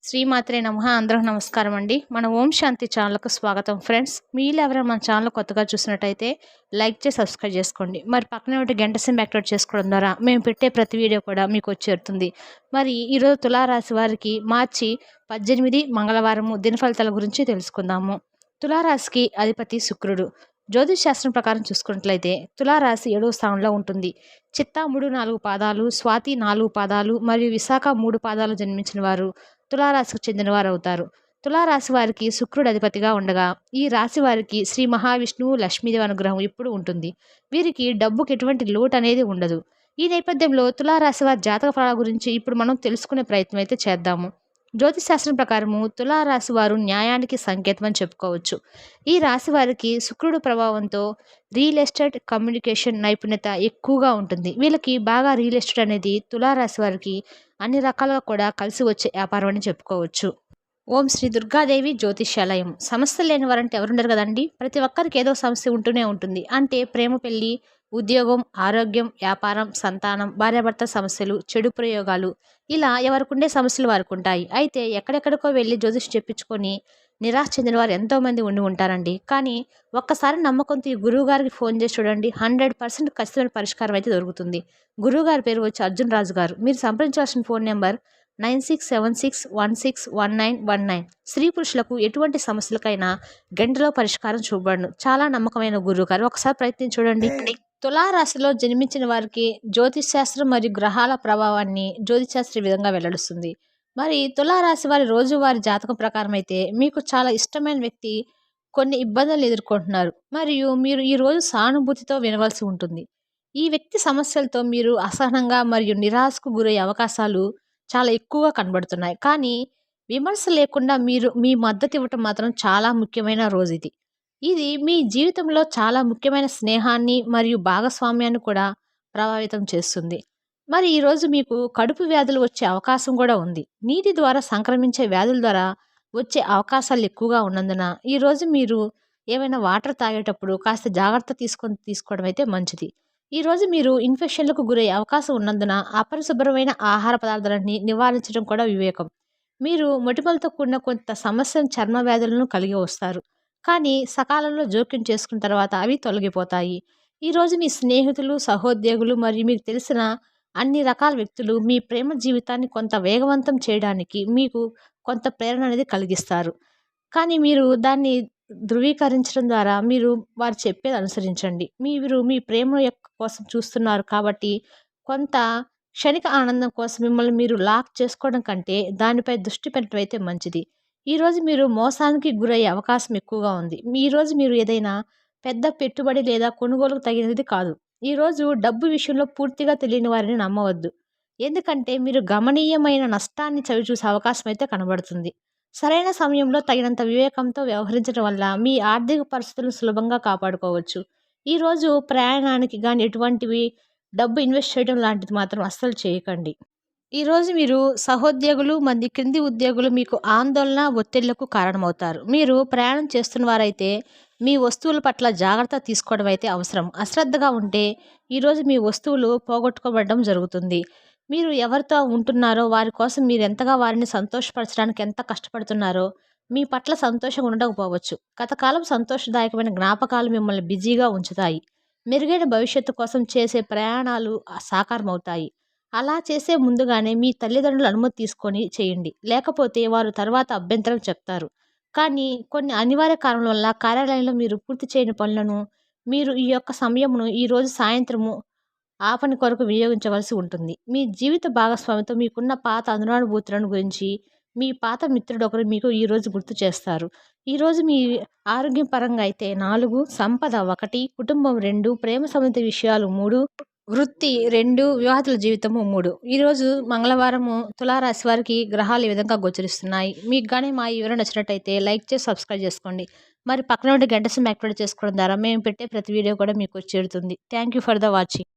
శ్రీమాత్రే నమః. అందరికి నమస్కారం అండి. మన ఓం శాంతి ఛానల్‌కు స్వాగతం ఫ్రెండ్స్. మీలో ఎవరైనా మన ఛానల్ కొత్తగా చూసినట్టయితే లైక్ చేసి సబ్స్క్రైబ్ చేసుకోండి. మరి పక్కనే ఉంటే గంట సింబల్ యాక్టివేట్ చేసుకోవడం ద్వారా మేము పెట్టే ప్రతి వీడియో కూడా మీకు వచ్చి చేరుతుంది. మరి ఈరోజు తులారాశి వారికి మార్చి 18 మంగళవారము దిన ఫలితాల గురించి తెలుసుకుందాము. తులారాశికి అధిపతి శుక్రుడు. జ్యోతిష్ శాస్త్రం ప్రకారం చూసుకున్నట్లయితే తులారాశి 7వ స్థానంలో ఉంటుంది. చిత్తా 3, 4 పాదాలు, స్వాతి 4 పాదాలు మరియు విశాఖ 3 పాదాలు జన్మించిన వారు తులారాశికి చెందినవారు అవుతారు. తులారాశి వారికి శుక్రుడు అధిపతిగా ఉండగా ఈ రాశి వారికి శ్రీ మహావిష్ణువు లక్ష్మీదేవి అనుగ్రహం ఎప్పుడు ఉంటుంది. వీరికి డబ్బుకి ఎటువంటి లోటు అనేది ఉండదు. ఈ నేపథ్యంలో తులారాశి వారి జాతక ఫలాల గురించి ఇప్పుడు మనం తెలుసుకునే ప్రయత్నం అయితే చేద్దాము. జ్యోతిష్ శాస్త్రం ప్రకారము తులారాశి వారు న్యాయానికి సంకేతం అని చెప్పుకోవచ్చు. ఈ రాశి వారికి శుక్రుడు ప్రభావంతో రియల్ ఎస్టేట్, కమ్యూనికేషన్ నైపుణ్యత ఎక్కువగా ఉంటుంది. వీళ్ళకి బాగా రియల్ ఎస్టేట్ అనేది తులారాశి వారికి అన్ని రకాలుగా కూడా కలిసి వచ్చే వ్యాపారం అని చెప్పుకోవచ్చు. ఓం శ్రీ దుర్గాదేవి జ్యోతిష్యాలయం. సమస్యలు లేని వారంటే ఎవరుండరు కదండి. ప్రతి ఒక్కరికి ఏదో సమస్య ఉంటూనే ఉంటుంది. అంటే ప్రేమ, పెళ్లి, ఉద్యోగం, ఆరోగ్యం, వ్యాపారం, సంతానం, భార్యాభర్త సమస్యలు, చెడు ప్రయోగాలు, ఇలా ఎవరికుండే సమస్యలు వారికి ఉంటాయి. అయితే ఎక్కడెక్కడికో వెళ్ళి జ్యోతిష్ చెప్పించుకొని నిరాశ చెందిన వారు ఎంతోమంది ఉండి ఉంటారండి. కానీ ఒక్కసారి నమ్మకంతో ఈ గురువు గారికి ఫోన్ చేసి చూడండి, 100% ఖచ్చితమైన పరిష్కారం అయితే దొరుకుతుంది. గురువు గారి పేరు వచ్చి అర్జున్ రాజు గారు. మీరు సంప్రదించాల్సిన ఫోన్ నెంబర్ 9676161919. స్త్రీ పురుషులకు ఎటువంటి సమస్యలకైనా గంటలో పరిష్కారం చూపబడును. చాలా నమ్మకమైన గురువు గారు. ఒకసారి ప్రయత్నించి చూడండి. తులారాశిలో జన్మించిన వారికి జ్యోతిష్ శాస్త్రం మరియు గ్రహాల ప్రభావాన్ని జ్యోతిష్ శాస్త్రం ఈ విధంగా వెల్లడిస్తుంది. మరి తులారాశి వారి రోజువారి జాతకం ప్రకారం అయితే మీకు చాలా ఇష్టమైన వ్యక్తి కొన్ని ఇబ్బందులు ఎదుర్కొంటున్నారు. మరియు మీరు ఈ రోజు సానుభూతితో వినవలసి ఉంటుంది. ఈ వ్యక్తి సమస్యలతో మీరు అసహనంగా మరియు నిరాశకు గురయ్యే అవకాశాలు చాలా ఎక్కువగా కనబడుతున్నాయి. కానీ విమర్శ లేకుండా మీరు మీ మద్దతు ఇవ్వటం మాత్రం చాలా ముఖ్యమైన రోజు ఇది. ఇది మీ జీవితంలో చాలా ముఖ్యమైన స్నేహాన్ని మరియు భాగస్వామ్యాన్ని కూడా ప్రభావితం చేస్తుంది. మరి ఈరోజు మీకు కడుపు వ్యాధులు వచ్చే అవకాశం కూడా ఉంది. నీటి ద్వారా సంక్రమించే వ్యాధుల ద్వారా వచ్చే అవకాశాలు ఎక్కువగా ఉన్నందున ఈరోజు మీరు ఏమైనా వాటర్ తాగేటప్పుడు కాస్త జాగ్రత్త తీసుకోవడం అయితే మంచిది. ఈరోజు మీరు ఇన్ఫెక్షన్లకు గురయ్యే అవకాశం ఉన్నందున అపరిశుభ్రమైన ఆహార పదార్థాలని నివారించడం కూడా వివేకం. మీరు మొటిమలతో కూడిన కొంత సమస్యను, చర్మ వ్యాధులను కలిగి వస్తారు. కానీ సకాలంలో జోక్యం చేసుకున్న తర్వాత అవి తొలగిపోతాయి. ఈరోజు మీ స్నేహితులు, సహోద్యోగులు మరియు మీకు తెలిసిన అన్ని రకాల వ్యక్తులు మీ ప్రేమ జీవితాన్ని కొంత వేగవంతం చేయడానికి మీకు కొంత ప్రేరణ అనేది కలిగిస్తారు. కానీ మీరు దాన్ని ధృవీకరించడం ద్వారా మీరు వారు చెప్పేది అనుసరించండి. మీరు మీ ప్రేమ కోసం చూస్తున్నారు కాబట్టి కొంత క్షణిక ఆనందం కోసం మిమ్మల్ని మీరు లాక్ చేసుకోవడం కంటే దానిపై దృష్టి పెట్టడం అయితే మంచిది. ఈరోజు మీరు మోసానికి గురయ్యే అవకాశం ఎక్కువగా ఉంది. ఈరోజు మీరు ఏదైనా పెద్ద పెట్టుబడి లేదా కొనుగోలుకు తగినది కాదు. ఈరోజు డబ్బు విషయంలో పూర్తిగా తెలియని వారిని నమ్మవద్దు. ఎందుకంటే మీరు గమనీయమైన నష్టాన్ని చవిచూసే అవకాశం అయితే కనబడుతుంది. సరైన సమయంలో తగినంత వివేకంతో వ్యవహరించడం వల్ల మీ ఆర్థిక పరిస్థితులను సులభంగా కాపాడుకోవచ్చు. ఈరోజు ప్రయాణానికి కానీ ఎటువంటివి డబ్బు ఇన్వెస్ట్ చేయడం లాంటిది మాత్రం అస్సలు చేయకండి. ఈరోజు మీరు సహోద్యోగులు మంది క్రింది ఉద్యోగులు మీకు ఆందోళన, ఒత్తిళ్లకు కారణమవుతారు. మీరు ప్రయాణం చేస్తున్న వారైతే మీ వస్తువుల పట్ల జాగ్రత్త తీసుకోవడం అయితే అవసరం. అశ్రద్ధగా ఉంటే ఈరోజు మీ వస్తువులు పోగొట్టుకోబడడం జరుగుతుంది. మీరు ఎవరితో ఉంటున్నారో వారి కోసం మీరు ఎంతగా వారిని సంతోషపరచడానికి ఎంత కష్టపడుతున్నారో మీ పట్ల సంతోషంగా ఉండకపోవచ్చు. గతకాలం సంతోషదాయకమైన జ్ఞాపకాలు మిమ్మల్ని బిజీగా ఉంచుతాయి. మెరుగైన భవిష్యత్తు కోసం చేసే ప్రయాణాలు సాకారమవుతాయి. అలా చేసే ముందుగానే మీ తల్లిదండ్రుల అనుమతి తీసుకొని చేయండి. లేకపోతే వారు తర్వాత అభ్యంతరం చెప్తారు. కానీ కొన్ని అనివార్య కారణాల వల్ల కార్యాలయంలో మీరు పూర్తి చేయని పనులను మీరు ఈ యొక్క సమయమును ఈరోజు సాయంత్రము ఆ పని కొరకు వినియోగించవలసి ఉంటుంది. మీ జీవిత భాగస్వామితో మీకున్న పాత అనుభూతులను గురించి మీ పాత మిత్రుడు ఒకరు మీకు ఈరోజు గుర్తు చేస్తారు. ఈరోజు మీ ఆరోగ్యం పరంగా అయితే 4, సంపద 1, కుటుంబం 2, ప్రేమ సంబంధిత విషయాలు 3, వృత్తి 2, వివాహితుల జీవితము 3. ఈరోజు మంగళవారము తులారాశి వారికి గ్రహాలు ఈ విధంగా గోచరిస్తున్నాయి. మీకు కానీ మా ఈ వివరణ నచ్చినట్టయితే లైక్ చేసి సబ్స్క్రైబ్ చేసుకోండి. మరి పక్కన ఉండే గంట సింబల్ యాక్టివేట్ చేసుకోవడం ద్వారా మేము పెట్టే ప్రతి వీడియో కూడా మీకు చేరుతుంది. Thank you for the watching.